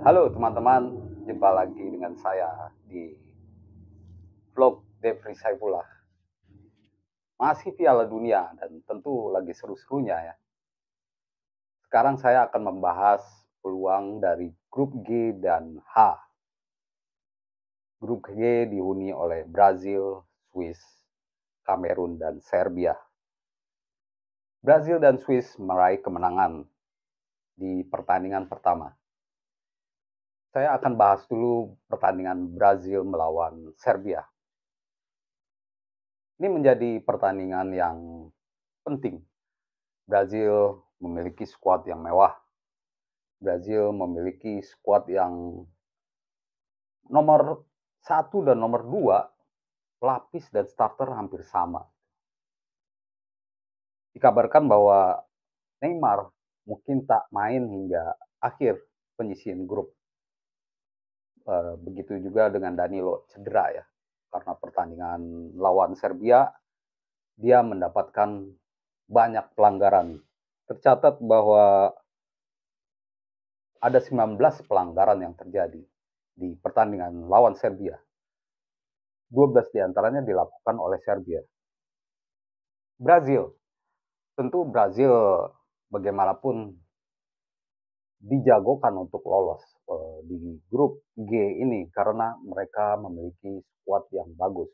Halo teman-teman, jumpa lagi dengan saya di vlog Devri Saifullah. Masih Piala Dunia dan tentu lagi seru-serunya ya. Sekarang saya akan membahas peluang dari grup G dan H. Grup G dihuni oleh Brazil, Swiss, Kamerun, dan Serbia. Brazil dan Swiss meraih kemenangan di pertandingan pertama. Saya akan bahas dulu pertandingan Brazil melawan Serbia. Ini menjadi pertandingan yang penting. Brazil memiliki skuad yang mewah. Brazil memiliki skuad yang nomor 1 dan nomor 2, pelapis dan starter hampir sama. Dikabarkan bahwa Neymar mungkin tak main hingga akhir penyisihan grup. Begitu juga dengan Danilo cedera ya. Karena pertandingan lawan Serbia, dia mendapatkan banyak pelanggaran. Tercatat bahwa ada 19 pelanggaran yang terjadi di pertandingan lawan Serbia. 12 diantaranya dilakukan oleh Serbia. Brazil, tentu Brazil bagaimanapun dijagokan untuk lolos di grup G ini karena mereka memiliki skuad yang bagus.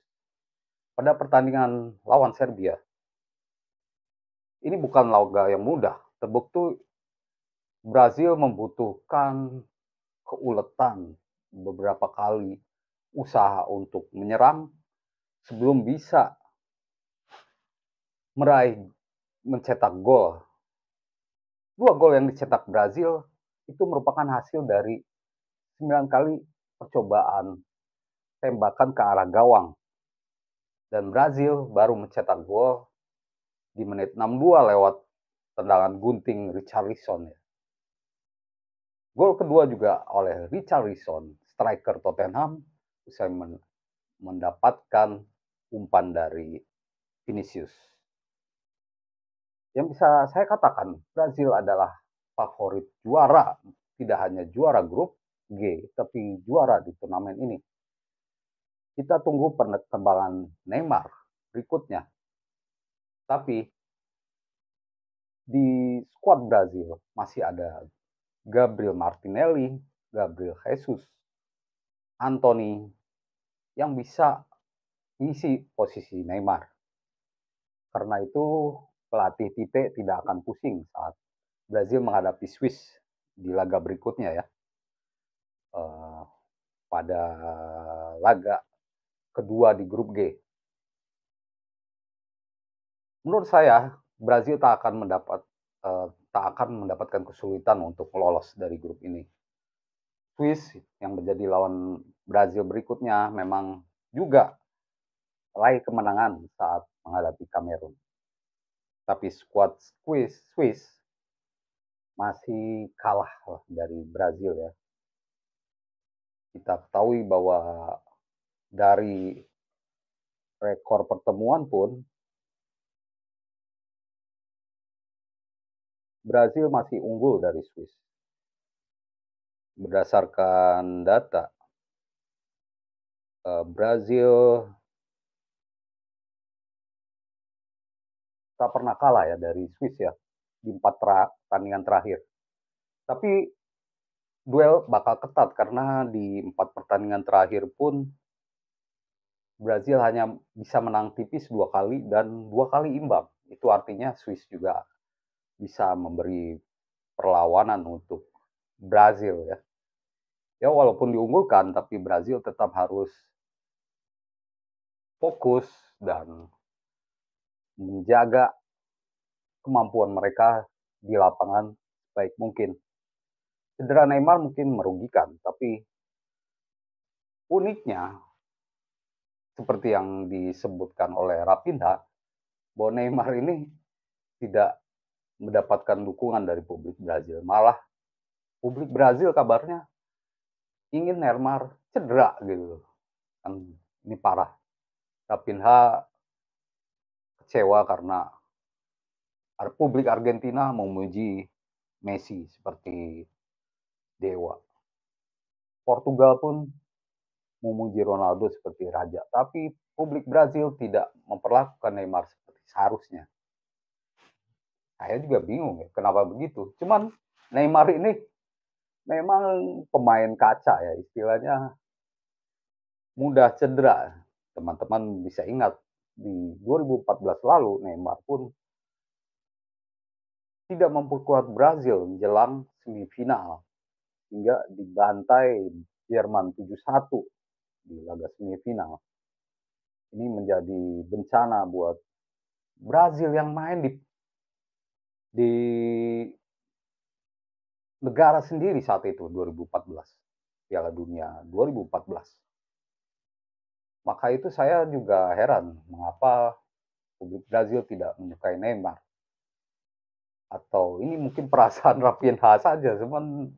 Pada pertandingan lawan Serbia, ini bukan laga yang mudah. Terbukti Brazil membutuhkan keuletan beberapa kali usaha untuk menyerang sebelum bisa mencetak gol. 2 gol yang dicetak Brazil itu merupakan hasil dari 9 kali percobaan tembakan ke arah gawang. Dan Brazil baru mencetak gol di menit 62 lewat tendangan gunting Richarlison. Gol kedua juga oleh Richarlison, striker Tottenham, usai mendapatkan umpan dari Vinicius. Yang bisa saya katakan, Brazil adalah favorit juara, tidak hanya juara grup G, tapi juara di turnamen ini. Kita tunggu perkembangan Neymar berikutnya. Tapi di skuad Brazil masih ada Gabriel Martinelli, Gabriel Jesus, Anthony yang bisa mengisi posisi Neymar. Karena itu pelatih Tite tidak akan pusing saat Brazil menghadapi Swiss di laga berikutnya ya. Pada laga kedua di grup G. Menurut saya Brazil tak akan mendapatkan kesulitan untuk lolos dari grup ini. Swiss yang menjadi lawan Brazil berikutnya memang juga meraih kemenangan saat menghadapi Kamerun. Tapi skuad Swiss masih kalah dari Brazil ya. Kita ketahui bahwa dari rekor pertemuan pun Brazil masih unggul dari Swiss. Berdasarkan data, Brazil tak pernah kalah ya dari Swiss ya di 4 pertandingan terakhir. Tapi duel bakal ketat karena di 4 pertandingan terakhir pun Brazil hanya bisa menang tipis 2 kali dan 2 kali imbang. Itu artinya Swiss juga bisa memberi perlawanan untuk Brazil ya. Ya walaupun diunggulkan tapi Brazil tetap harus fokus dan menjaga kemampuan mereka di lapangan baik mungkin. Cedera Neymar mungkin merugikan, tapi uniknya seperti yang disebutkan oleh Rapinha, bahwa Neymar ini tidak mendapatkan dukungan dari publik Brazil. Malah publik Brazil kabarnya ingin Neymar cedera gitu. Kan ini parah. Rapinha kecewa karena publik Argentina memuji Messi seperti dewa. Portugal pun memuji Ronaldo seperti raja, tapi publik Brazil tidak memperlakukan Neymar seperti seharusnya. Saya juga bingung ya, kenapa begitu. Cuman Neymar ini memang pemain kaca ya, istilahnya mudah cedera. Teman-teman bisa ingat di 2014 lalu Neymar pun tidak memperkuat Brazil menjelang semifinal hingga dibantai Jerman 7-1 di laga semifinal. Ini menjadi bencana buat Brazil yang main di negara sendiri saat itu 2014, Piala Dunia 2014. Maka itu saya juga heran mengapa publik Brazil tidak menyukai Neymar. Atau ini mungkin perasaan Rafinha saja, cuman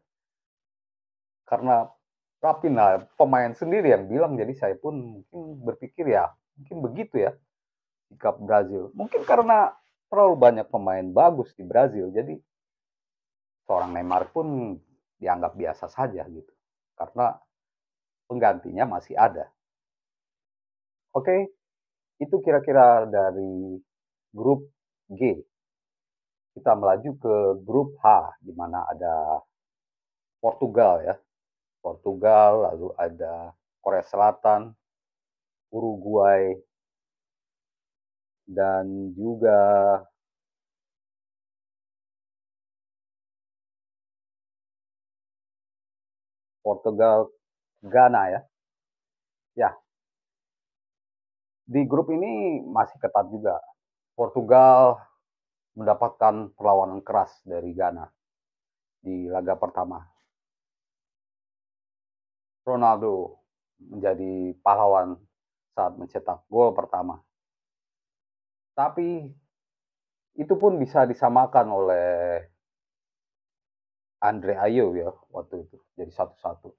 karena Rafinha pemain sendiri yang bilang, jadi saya pun mungkin berpikir ya mungkin begitu ya sikap Brazil. Mungkin karena terlalu banyak pemain bagus di Brazil, jadi seorang Neymar pun dianggap biasa saja gitu. Karena penggantinya masih ada. Oke, itu kira-kira dari grup G. Kita melaju ke grup H, di mana ada Portugal ya. Portugal, lalu ada Korea Selatan, Uruguay, dan juga Portugal, Ghana ya. Ya, di grup ini masih ketat juga. Portugal mendapatkan perlawanan keras dari Ghana di laga pertama. Ronaldo menjadi pahlawan saat mencetak gol pertama. Tapi itu pun bisa disamakan oleh Andre Ayew ya waktu itu, jadi 1-1.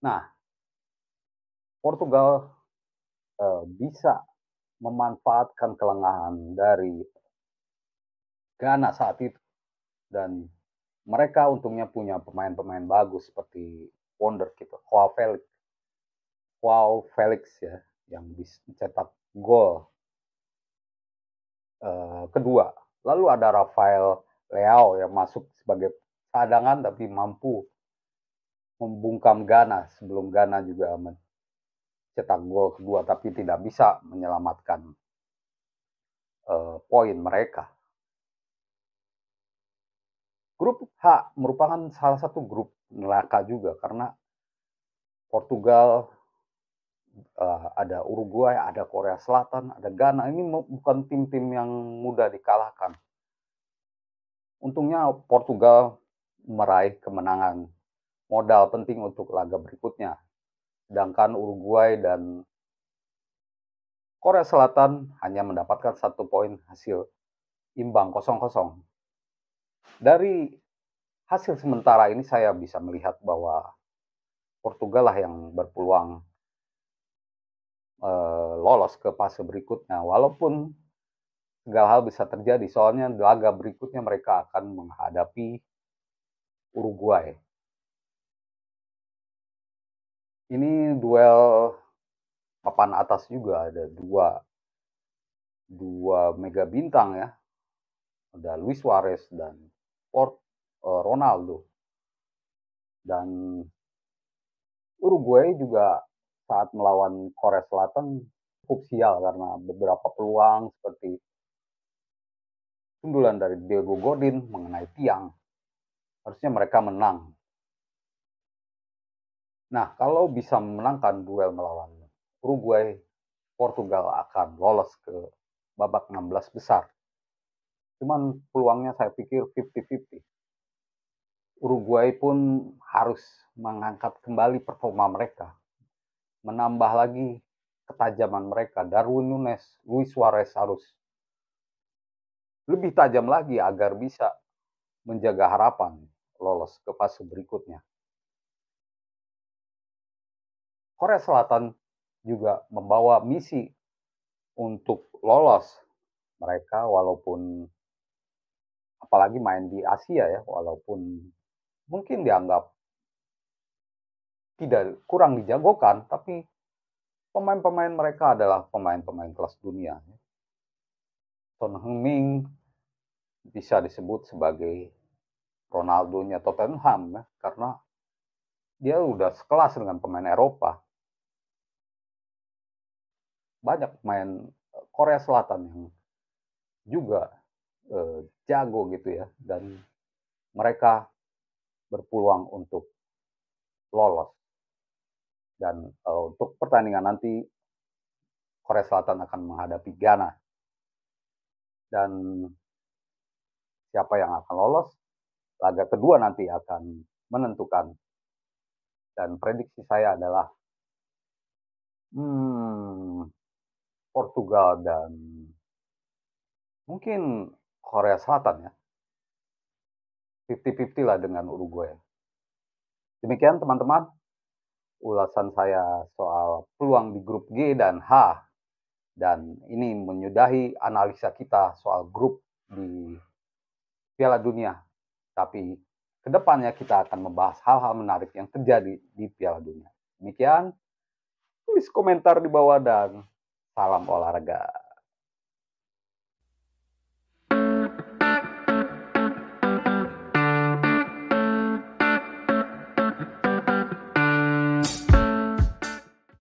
Nah, Portugal bisa memanfaatkan kelengahan dari Ghana saat itu, dan mereka untungnya punya pemain-pemain bagus seperti Wonder gitu, Joao Felix ya, yang bisa mencetak gol kedua. Lalu ada Rafael Leao yang masuk sebagai cadangan tapi mampu membungkam Ghana sebelum Ghana juga mencetak gol kedua, tapi tidak bisa menyelamatkan poin mereka. Grup H merupakan salah satu grup neraka juga karena Portugal, ada Uruguay, ada Korea Selatan, ada Ghana. Ini bukan tim-tim yang mudah dikalahkan. Untungnya Portugal meraih kemenangan modal penting untuk laga berikutnya. Sedangkan Uruguay dan Korea Selatan hanya mendapatkan 1 poin hasil imbang 0-0. Dari hasil sementara ini saya bisa melihat bahwa Portugal lah yang berpeluang lolos ke fase berikutnya. Walaupun segala hal bisa terjadi, soalnya laga berikutnya mereka akan menghadapi Uruguay. Ini duel papan atas juga, ada dua mega bintang ya, ada Luis Suarez dan Ronaldo. Dan Uruguay juga saat melawan Korea Selatan cukup sial karena beberapa peluang seperti sundulan dari Diego Godin mengenai tiang. Harusnya mereka menang. Nah, kalau bisa memenangkan duel melawan Uruguay, Portugal akan lolos ke babak 16 besar. Cuman peluangnya saya pikir 50-50. Uruguay pun harus mengangkat kembali performa mereka, menambah lagi ketajaman mereka. Darwin Nunes, Luis Suarez harus lebih tajam lagi agar bisa menjaga harapan lolos ke fase berikutnya. Korea Selatan juga membawa misi untuk lolos. Mereka walaupun apalagi main di Asia ya, walaupun mungkin dianggap tidak kurang dijagokan, tapi pemain-pemain mereka adalah pemain-pemain kelas dunia. Son Heung-min bisa disebut sebagai Ronaldo-nya Tottenham ya, karena dia udah sekelas dengan pemain Eropa. Banyak pemain Korea Selatan yang juga jago gitu ya, dan mereka berpeluang untuk lolos. Dan untuk pertandingan nanti Korea Selatan akan menghadapi Ghana. Dan siapa yang akan lolos, laga kedua nanti akan menentukan. Dan prediksi saya adalah Portugal dan mungkin Korea Selatan ya. 50-50 lah dengan Uruguay. Demikian teman-teman, ulasan saya soal peluang di grup G dan H. Dan ini menyudahi analisa kita soal grup di Piala Dunia. Tapi kedepannya kita akan membahas hal-hal menarik yang terjadi di Piala Dunia. Demikian, tulis komentar di bawah dan salam olahraga.